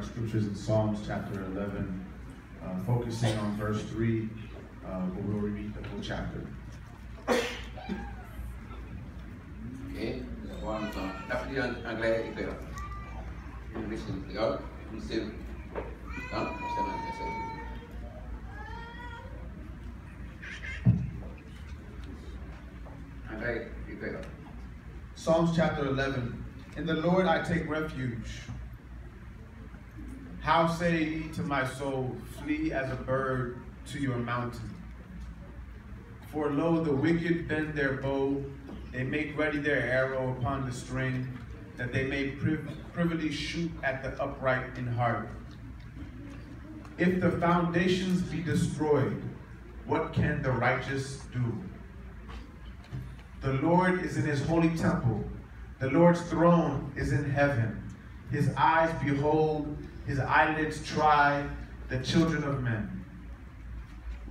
our scriptures in Psalms chapter 11, focusing on verse 3, but we'll read the whole chapter. Okay, one l'appeler en anglais et créole. English and créole, nous c'est dans anglais et créole. Psalms chapter 11. In the Lord I take refuge. How say ye to my soul, flee as a bird to your mountain? For lo, the wicked bend their bow, they make ready their arrow upon the string, that they may privily shoot at the upright in heart. If the foundations be destroyed, what can the righteous do? The Lord is in his holy temple. The Lord's throne is in heaven. His eyes behold, his eyelids try the children of men.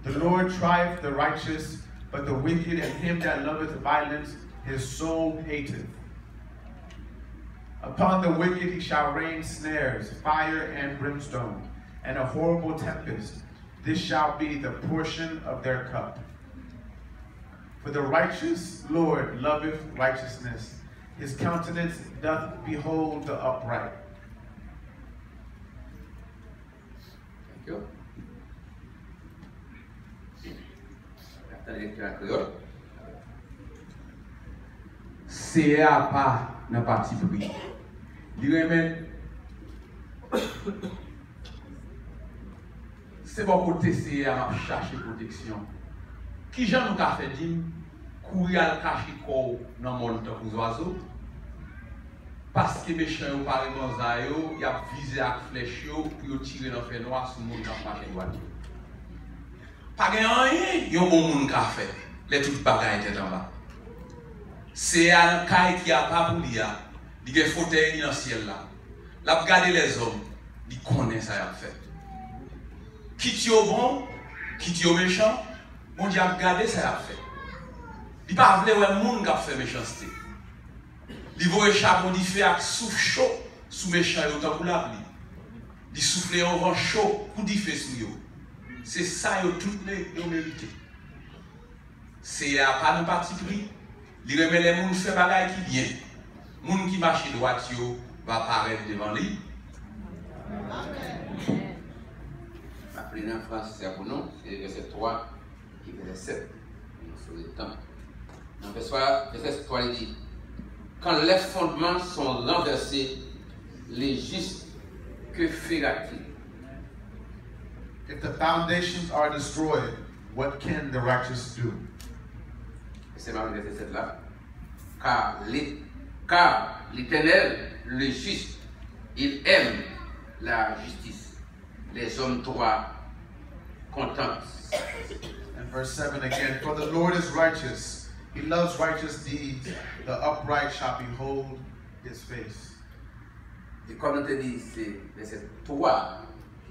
The Lord trieth the righteous, but the wicked and him that loveth violence, his soul hateth. Upon the wicked he shall rain snares, fire and brimstone, and a horrible tempest. This shall be the portion of their cup. For the righteous Lord loveth righteousness. His countenance doth behold the upright. Thank you. C'est à pas dans parti pris. Il remet c'est bon côté c'est à chercher protection. Qui j'en nous a fait dire courir à cacher corps dans monde tant que oiseaux parce que méchant yo paré dans yo, y a visé avec flèche yo pour tirer dans fait noir sur monde qui marche droit. Pas rien, yo bon monde qu'a fait. Les toutes bagailles étaient en bas. C'est un caille qui a pas pour lui, il y a fauteuil dans le ciel là. La regarder les hommes, il connaît ça a fait. Qui tu au bon, qui tu au méchant, on dit à regarder ça a fait. Il pas vle ouais monde qui a fait méchanceté. Il voit charbon di fait avec souffle chaud sous méchant yo tant pour la pluie. Il souffle au vent chaud pour di fait sous yo. C'est ça yo tout les mérité. C'est à pas de parti pris. Il remet les gens fait bagaille qui bien. Les gens qui marchent droit va apparaître devant lui. La première phrase c'est pour nous, c'est verset 3 et verset 7. Sur le temps. Dans verset 3, il dit quand les fondements sont renversés, les justes, que fera-t-il? If the foundations are destroyed, what can the righteous do? C'est ma verset 7 là. Car l'Éternel, le juste, il aime la justice. Les hommes droits contemplent. And verse 7 again, for the Lord is righteous. He loves righteous deeds. The upright shall behold his face. Et comme on te dit, c'est verset 3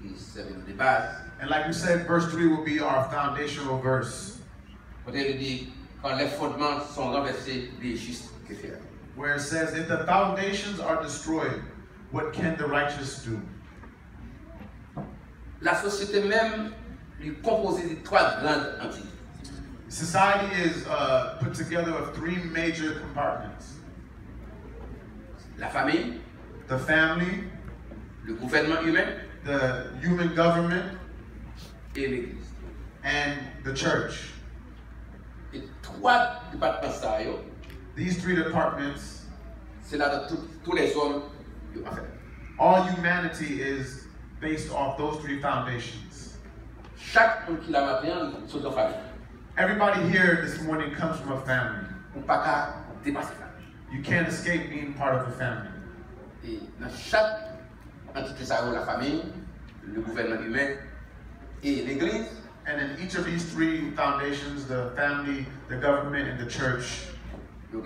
qui servent de base. And like we said, verse 3 will be our foundational verse. Peut-être dit, quand les fondements sont renversés, les justes, que faire? Where it says, if the foundations are destroyed, what can the righteous do? La société même est composée de trois grandes entités. Society is put together of three major compartments. La famille, the family, le gouvernement humain, the human government, et l'Église. And the church. Et trois départements, these three departments, c'est là où tous les hommes, en fait. All humanity is based off those three foundations. Chaque homme qui l'a matin, c'est une famille. Everybody here this morning comes from a family. On ne peut pas dépasser ça. You can't escape being part of a family. Et dans chaque entité, ça la famille, le gouvernement humain et l'Église. And in each of these three foundations, the family, the government, and the church, and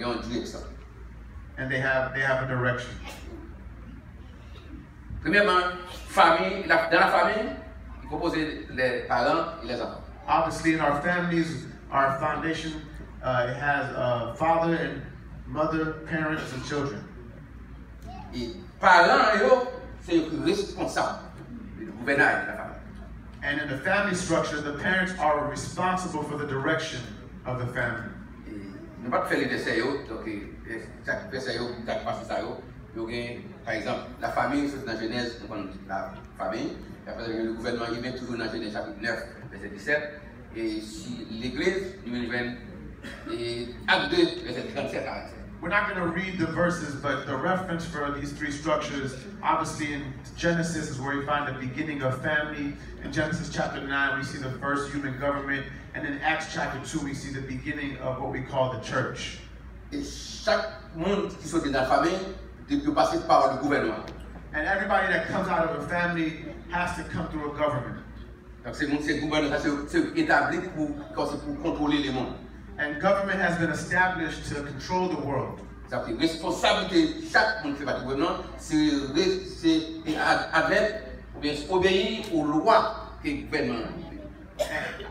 they have a direction. Premièrement, famille, dans la famille, il compose les parents et les enfants. Obviously, in our families, our foundation, it has a father and mother, parents, and children. Et parents, c'est responsable du gouvernail de la famille. And in the family structure, the parents are responsible for the direction of the family. Nous ne pouvons pas faire les dessins, donc chaque dessin, chaque partie, par exemple, la famille, c'est dans Genèse, nous prenons la famille, et après le gouvernement, il vient toujours dans Genèse chapitre 9, verset 17, et si l'église, nous vient acte 2, verset 37 à 37. We're not going to read the verses, but the reference for these three structures, obviously in Genesis is where we find the beginning of family. In Genesis chapter 9, we see the first human government. And in Acts chapter 2, we see the beginning of what we call the church. Et chaque monde qui sort de la famille doit passer par le gouvernement. And everybody that comes out of a family has to come through a government. Donc c'est le gouvernement, c'est établi pour contrôler le monde. And government has been established to control the world. La responsabilité de chaque monde qui fait partie du gouvernement, c'est admettre ou bien obéir aux lois que le gouvernement a.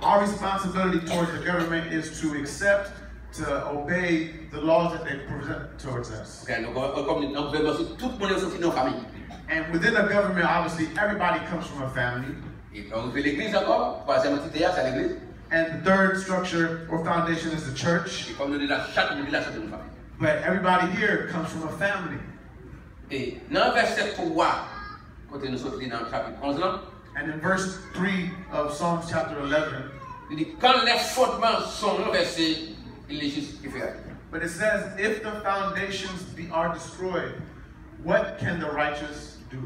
Our responsibility towards the government is to accept, to obey the laws that they present towards us. Okay, donc, comme dans le gouvernement, tout le monde est sorti de nos familles. And within a government, obviously, everybody comes from a family. Et quand on fait l'église encore, troisième entité, c'est l'église. And the third structure or foundation is the church. Et comme nous disons, chaque monde est sorti de nos familles. But everybody here comes from a family. Et dans verset 3, quand nous sommes dans le chapitre 11, and in verse 3 of Psalms chapter 11, il dit quand les fondements sont renversés, il est juste qui fait. But it says, if the foundations are destroyed, what can the righteous do?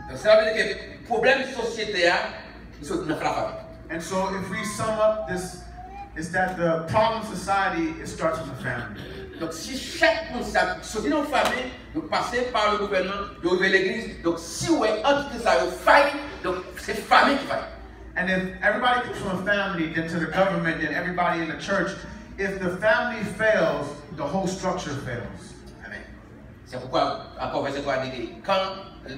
Donc ça veut dire que le problème de société, il sont dans la famille. And so if we sum up this, is that the problem of society, it starts in the family. Donc si chaque monde sortit dans la famille, de passer par le gouvernement, de ouvrir l'église, donc si on est entité ça faille, donc c'est la famille qui faille. And if everybody comes from a family, then to the government, then everybody in the church, if the family fails, the whole structure fails. Amen. C'est pourquoi, encore verset 3 dit, quand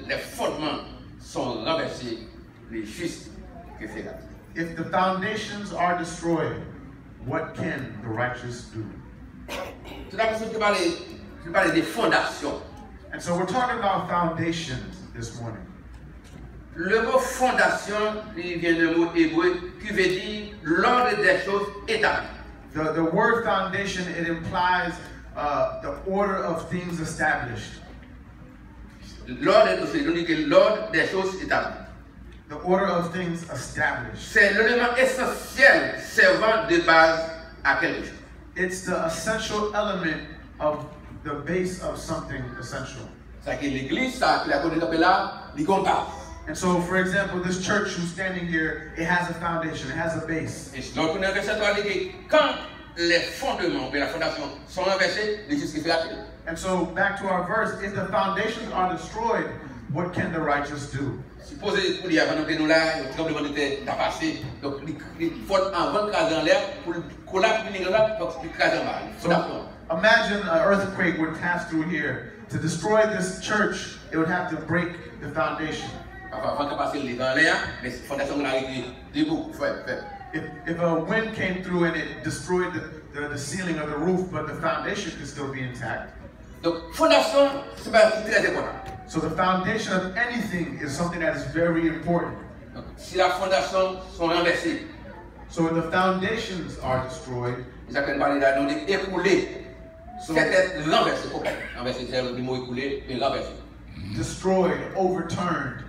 les fondements sont renversés, les justes que fait là. If the foundations are destroyed, what can the righteous do? Tout d'abord, je parle des fondations. And so we're talking about foundations this morning. Le mot fondation, il vient d'un mot hébreu qui veut dire l'ordre des choses établies. The word foundation, it implies the order of things established. L'ordre des choses établies. The order of things established. C'est l'élément essentiel servant de base à quelque chose. It's the essential element of the base of something essential. C'est que l'église, ça, qui a connu là, il compte. And so, for example, this church who's standing here, it has a foundation, it has a base. Et donc, on a verset 3 dit que quand les fondements, la fondation sont renversés, les justes fait. And so, back to our verse, if the foundations are destroyed, what can the righteous do? Supposez pour dire avant que nous là, le tremblement de terre a passé, donc il faut avant de craser en l'air pour collapse venir là, donc il crase en bas. So, imagine an earthquake would pass through here. To destroy this church, it would have to break the foundation. Avant de passer les en l'air, les fondations vont arriver debout. If a wind came through and it destroyed the ceiling or the roof, but the foundation could still be intact. Donc fondation, c'est très important. So the foundation of anything is something that is very important. Donc, si la fondation sont renversées, so when the foundations are destroyed, ça peut parler d'un nom écoulé. C'est être renversé. Renversé, c'est le mot écoulé, mais renversé. Destroyed, overturned.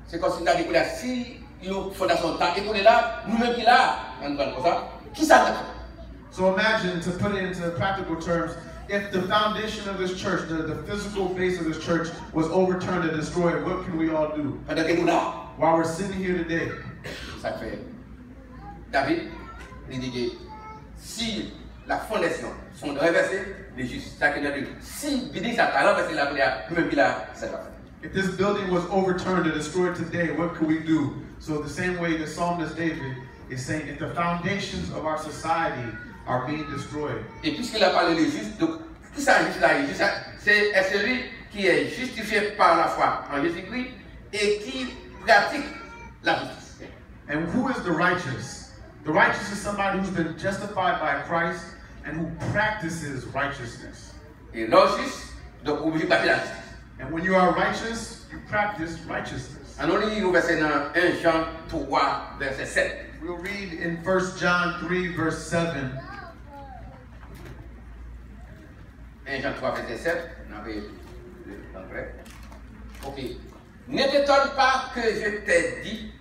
C'est comme si on a dit que si une fondation est écoulée là, nous-mêmes qui là, on va comme ça, qui ça fait? So imagine, to put it into practical terms, if the foundation of this church, the physical base of this church was overturned and destroyed, what can we all do? While we're sitting here today. Ça fait. David, il dit que si la fondation sont renversées, les justes, ça qu'il a dit, si Bidi ça a renversé la prière, nous-mêmes qui là, ça va. If this building was overturned and destroyed today, what could we do? So the same way the psalmist David is saying, if the foundations of our society are being destroyed. Et puisqu'il a parlé des justes, donc qui s'agit là, c'est celui qui est justifié par la foi en Jésus-Christ et qui pratique la justice. And who is the righteous? The righteous is somebody who's been justified by Christ and who practices righteousness. Et l'homme juste, donc obligé de pratiquer la justice. And when you are righteous, you practice righteousness. On lit le verset dans 1 Jean 3, verset 7. We'll read in 1 John 3, verse 7. 1 Jean 3, verset 7. On avait le ok. Ne t'étonne pas que je t'ai dit,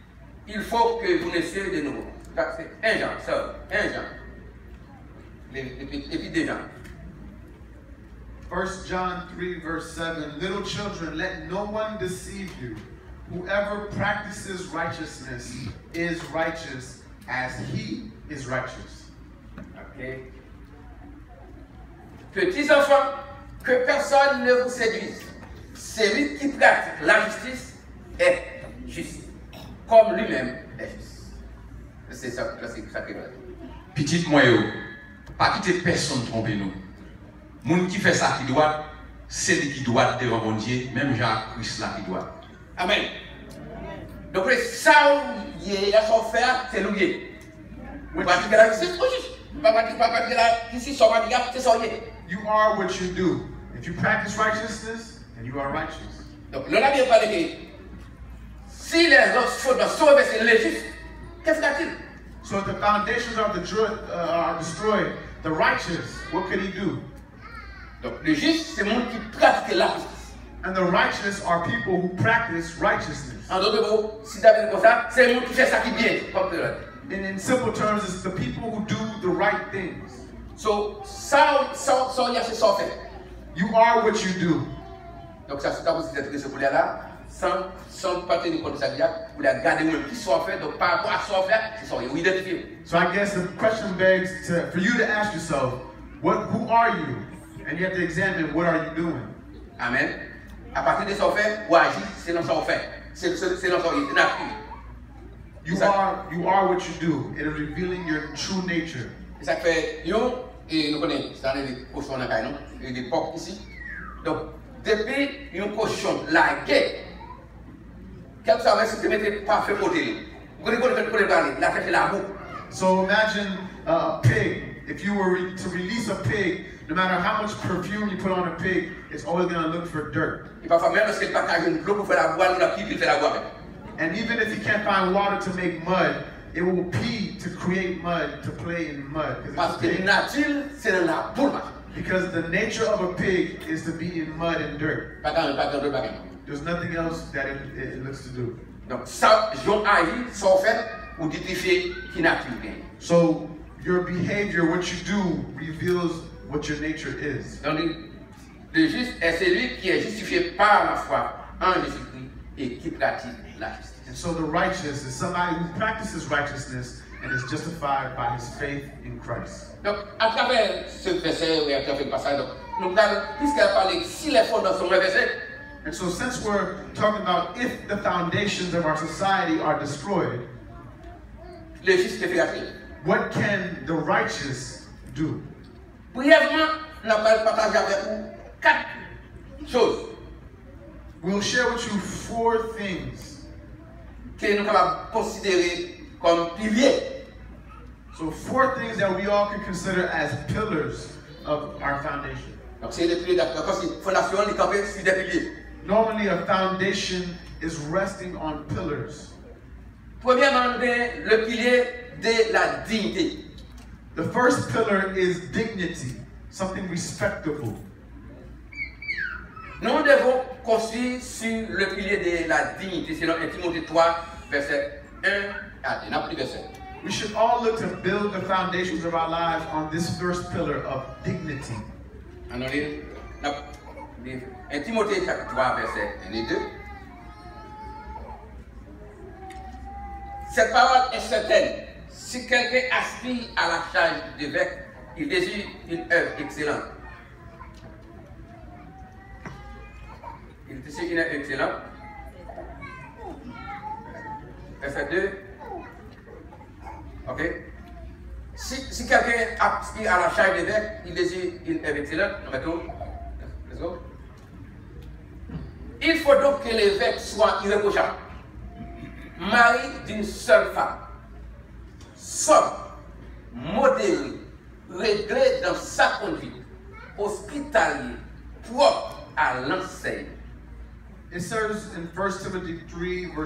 il faut que vous naissiez de nouveau. C'est 1 Jean, ça, 1 Jean. Et puis 2 Jean. 1 John 3, verse 7. Little children, let no one deceive you. Whoever practices righteousness is righteous as he is righteous. Ok. Petits enfants, que personne ne vous séduise. Celui qui pratique la justice est juste, comme lui-même est juste. C'est ça qui va. Petit moi, pas quitter personne tromper nous. Moun qui fait ça qui doit, c'est lui qui doit devant mon Dieu, même Jean-Christ là qui doit. Amen. Donc ça, il y a son faire, c'est l'oublier. Pratiquer la justice, pas pratiquer la justice, c'est son You are what you do. If you practice righteousness, then you are righteous. Donc, l'on a bien parlé que si les autres fautes doivent sauver, c'est le juste, qu'est-ce qu'il a-t-il? So if the foundations are destroyed, the righteous, what could he do? Donc, le juste, c'est le monde qui pratique la justice. And the righteous are people who practice righteousness. En d'autres mots, si David est comme ça, c'est le monde qui fait ça qui est bien. In simple terms, it's the people who do the right things. So, ça, il y a ce qu'on fait. You are what you do. Donc, ça, c'est aussi d'être ce là, sans pas tenir compte de ça, vous la garder même qui soit fait, donc par rapport à ce qu'on fait, c'est ça, vous identifiez. So I guess the question begs for you to ask yourself, who are you? And you have to examine what are you doing. Amen. À partir de ce qu'on fait, ou agir, c'est dans ce qu'on fait. C'est dans ce qu'on fait. You are what you do. It is revealing your true nature. Et ça fait, et nous connaissons, ça a des cochons dans la caille, il y a des porcs ici. Donc, depuis un cochon largué, quel que soit ce que tu mettez parfait côté, vous connaissez parler, la fait la boue. So imagine a pig. If you were to release a pig, no matter how much perfume you put on a pig, it's always going to look for dirt. Et parfois même parce qu'il n'y a pas de l'eau pour faire la boue, il a pipi pour faire la boue. And even if you can't find water to make mud, it will pee to create mud, to play in mud. Parce que la nature, c'est dans la boue. Because the nature of a pig is to be in mud and dirt. There's nothing else that it looks to do. Donc ça, j'en agis, sans fait, ou identifier qui nature bien. So your behavior, what you do, reveals what your nature is. Donc le juste est celui qui est justifié par la foi en Jésus-Christ et qui pratique la justice. And so the righteous is somebody who practices righteousness and is justified by his faith in Christ. Donc, à travers ce verset, et à travers le passage, nous regardons, puisqu'elle a parlé, si les fondements sont renversés. And so since we're talking about if the foundations of our society are destroyed, le juste est fait. what can the righteous do? Brièvement, nous allons partager avec vous 4 choses. We'll share with you 4 things que nous allons considérer comme piliers. So 4 things that we all can consider as pillars of our foundation. Donc c'est les piliers d'accord. Comme si fondation est campée sur des piliers. Normally a foundation is resting on pillars. Premièrement, le pilier de la dignité. The first pillar is dignity, something respectable. Nous devons construire sur le pilier de la dignité, selon 1 Timothée 3, verset 1 à 2. Verset. We should all look to build the foundations of our lives on this first pillar of dignity. On lit 1 Timothée chapitre 3, verset 1 et 2. Cette parole est certaine. Si quelqu'un aspire à la charge d'évêque, il désire une œuvre excellente. Il désire une œuvre excellente. Verset 2. Ok? Si quelqu'un aspire à la charge d'évêque, il désire une œuvre excellente. Let's go. Il faut donc que l'évêque soit irréprochable, mari d'une seule femme, sobre, modéré, réglé dans sa conduite, hospitalier, propre à l'enseigne. It says in 1 Timothy 3, verse